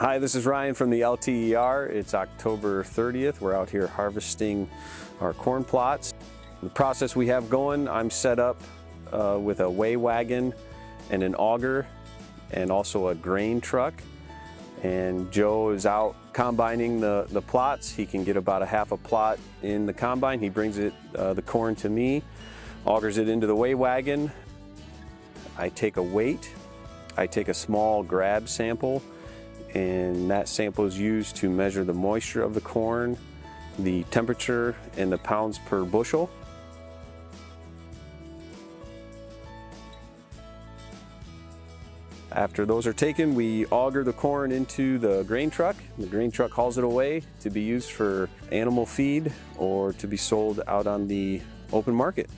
Hi, this is Ryan from the LTER. It's October 30th. We're out here harvesting our corn plots. The process we have going, I'm set up with a weigh wagon and an auger and also a grain truck. And Joe is out combining the plots. He can get about a half a plot in the combine. He brings the corn to me, augers it into the weigh wagon. I take a weight. I take a small grab sample, and that sample is used to measure the moisture of the corn, the temperature, and the pounds per bushel. After those are taken, we auger the corn into the grain truck. The grain truck hauls it away to be used for animal feed or to be sold out on the open market.